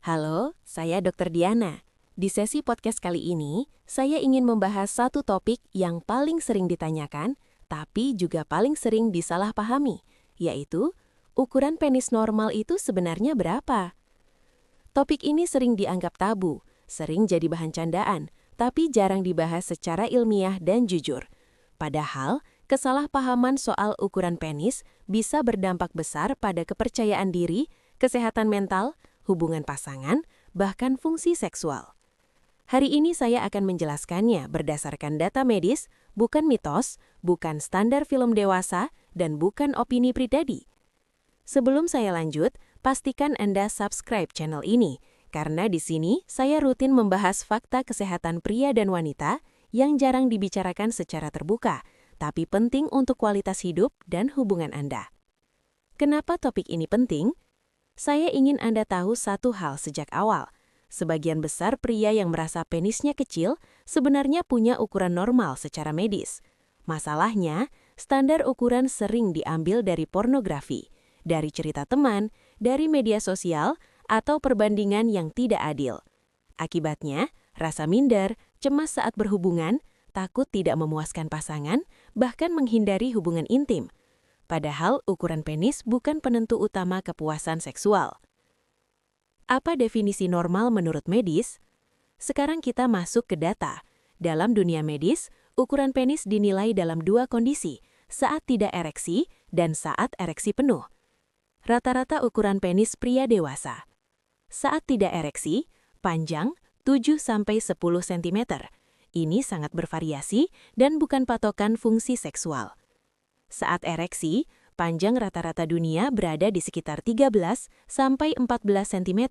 Halo, saya Dr. Diana. Di sesi podcast kali ini, saya ingin membahas satu topik yang paling sering ditanyakan, tapi juga paling sering disalahpahami, yaitu ukuran penis normal itu sebenarnya berapa? Topik ini sering dianggap tabu, sering jadi bahan candaan, tapi jarang dibahas secara ilmiah dan jujur. Padahal, kesalahpahaman soal ukuran penis bisa berdampak besar pada kepercayaan diri, kesehatan mental, hubungan pasangan, bahkan fungsi seksual. Hari ini saya akan menjelaskannya berdasarkan data medis, bukan mitos, bukan standar film dewasa, dan bukan opini pribadi. Sebelum saya lanjut, pastikan Anda subscribe channel ini, karena di sini saya rutin membahas fakta kesehatan pria dan wanita yang jarang dibicarakan secara terbuka, tapi penting untuk kualitas hidup dan hubungan Anda. Kenapa topik ini penting? Saya ingin Anda tahu satu hal sejak awal. Sebagian besar pria yang merasa penisnya kecil sebenarnya punya ukuran normal secara medis. Masalahnya, standar ukuran sering diambil dari pornografi, dari cerita teman, dari media sosial, atau perbandingan yang tidak adil. Akibatnya, rasa minder, cemas saat berhubungan, takut tidak memuaskan pasangan, bahkan menghindari hubungan intim. Padahal ukuran penis bukan penentu utama kepuasan seksual. Apa definisi normal menurut medis? Sekarang kita masuk ke data. Dalam dunia medis, ukuran penis dinilai dalam dua kondisi, saat tidak ereksi dan saat ereksi penuh. Rata-rata ukuran penis pria dewasa. Saat tidak ereksi, panjang 7-10 cm. Ini sangat bervariasi dan bukan patokan fungsi seksual. Saat ereksi, panjang rata-rata dunia berada di sekitar 13-14 cm.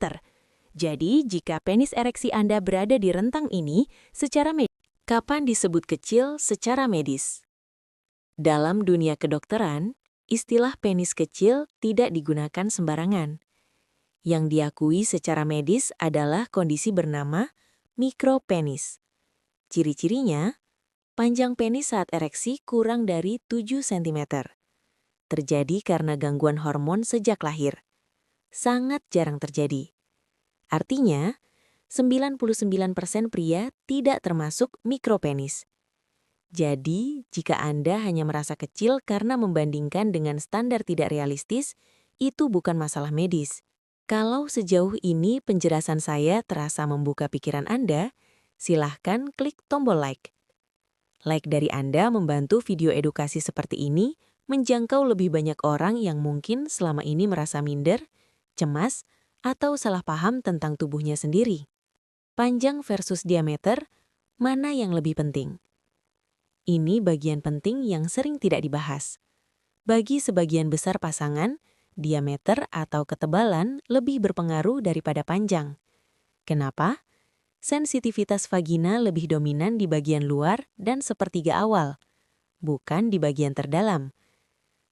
Jadi, jika penis ereksi Anda berada di rentang ini, secara medis, kapan disebut kecil secara medis? Dalam dunia kedokteran, istilah penis kecil tidak digunakan sembarangan. Yang diakui secara medis adalah kondisi bernama mikropenis. Ciri-cirinya, panjang penis saat ereksi kurang dari 7 cm. Terjadi karena gangguan hormon sejak lahir. Sangat jarang terjadi. Artinya, 99% pria tidak termasuk mikropenis. Jadi, jika Anda hanya merasa kecil karena membandingkan dengan standar tidak realistis, itu bukan masalah medis. Kalau sejauh ini penjelasan saya terasa membuka pikiran Anda, silahkan klik tombol like. Like dari Anda membantu video edukasi seperti ini menjangkau lebih banyak orang yang mungkin selama ini merasa minder, cemas, atau salah paham tentang tubuhnya sendiri. Panjang versus diameter, mana yang lebih penting? Ini bagian penting yang sering tidak dibahas. Bagi sebagian besar pasangan, diameter atau ketebalan lebih berpengaruh daripada panjang. Kenapa? Sensitivitas vagina lebih dominan di bagian luar dan sepertiga awal, bukan di bagian terdalam.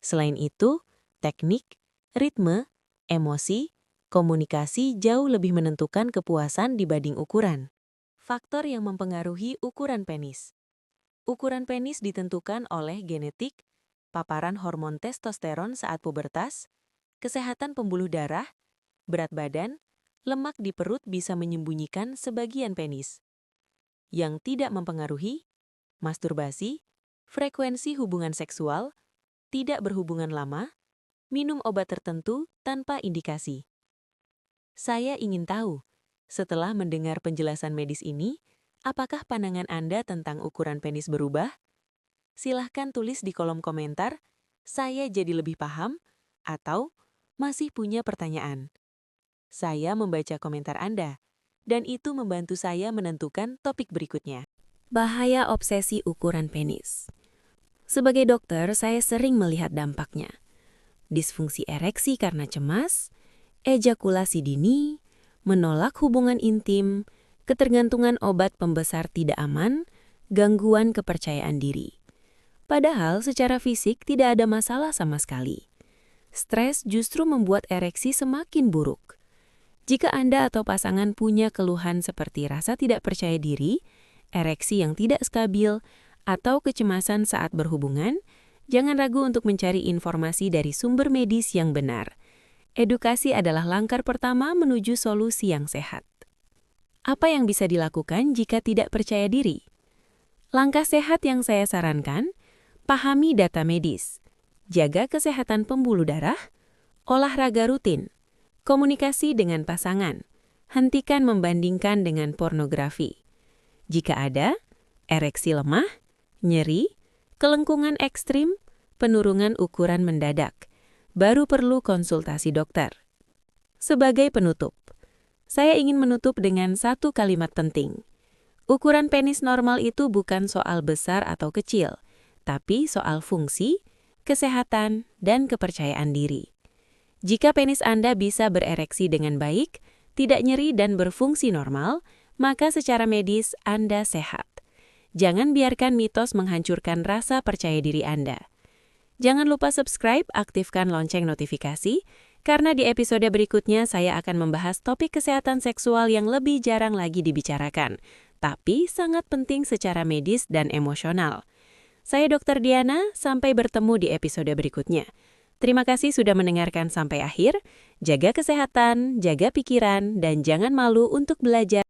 Selain itu, teknik, ritme, emosi, komunikasi jauh lebih menentukan kepuasan dibanding ukuran. Faktor yang mempengaruhi ukuran penis. Ukuran penis ditentukan oleh genetik, paparan hormon testosteron saat pubertas, kesehatan pembuluh darah, berat badan, lemak di perut bisa menyembunyikan sebagian penis. Yang tidak mempengaruhi, masturbasi, frekuensi hubungan seksual, tidak berhubungan lama, minum obat tertentu tanpa indikasi. Saya ingin tahu, setelah mendengar penjelasan medis ini, apakah pandangan Anda tentang ukuran penis berubah? Silahkan tulis di kolom komentar, saya jadi lebih paham, atau masih punya pertanyaan. Saya membaca komentar Anda, dan itu membantu saya menentukan topik berikutnya. Bahaya obsesi ukuran penis. Sebagai dokter, saya sering melihat dampaknya. Disfungsi ereksi karena cemas, ejakulasi dini, menolak hubungan intim, ketergantungan obat pembesar tidak aman, gangguan kepercayaan diri. Padahal secara fisik tidak ada masalah sama sekali. Stres justru membuat ereksi semakin buruk. Jika Anda atau pasangan punya keluhan seperti rasa tidak percaya diri, ereksi yang tidak stabil, atau kecemasan saat berhubungan, jangan ragu untuk mencari informasi dari sumber medis yang benar. Edukasi adalah langkah pertama menuju solusi yang sehat. Apa yang bisa dilakukan jika tidak percaya diri? Langkah sehat yang saya sarankan, pahami data medis, jaga kesehatan pembuluh darah, olahraga rutin, komunikasi dengan pasangan, hentikan membandingkan dengan pornografi. Jika ada, ereksi lemah, nyeri, kelengkungan ekstrim, penurunan ukuran mendadak, baru perlu konsultasi dokter. Sebagai penutup, saya ingin menutup dengan satu kalimat penting. Ukuran penis normal itu bukan soal besar atau kecil, tapi soal fungsi, kesehatan, dan kepercayaan diri. Jika penis Anda bisa berereksi dengan baik, tidak nyeri dan berfungsi normal, maka secara medis Anda sehat. Jangan biarkan mitos menghancurkan rasa percaya diri Anda. Jangan lupa subscribe, aktifkan lonceng notifikasi, karena di episode berikutnya saya akan membahas topik kesehatan seksual yang lebih jarang lagi dibicarakan, tapi sangat penting secara medis dan emosional. Saya Dr. Diana, sampai bertemu di episode berikutnya. Terima kasih sudah mendengarkan sampai akhir. Jaga kesehatan, jaga pikiran, dan jangan malu untuk belajar.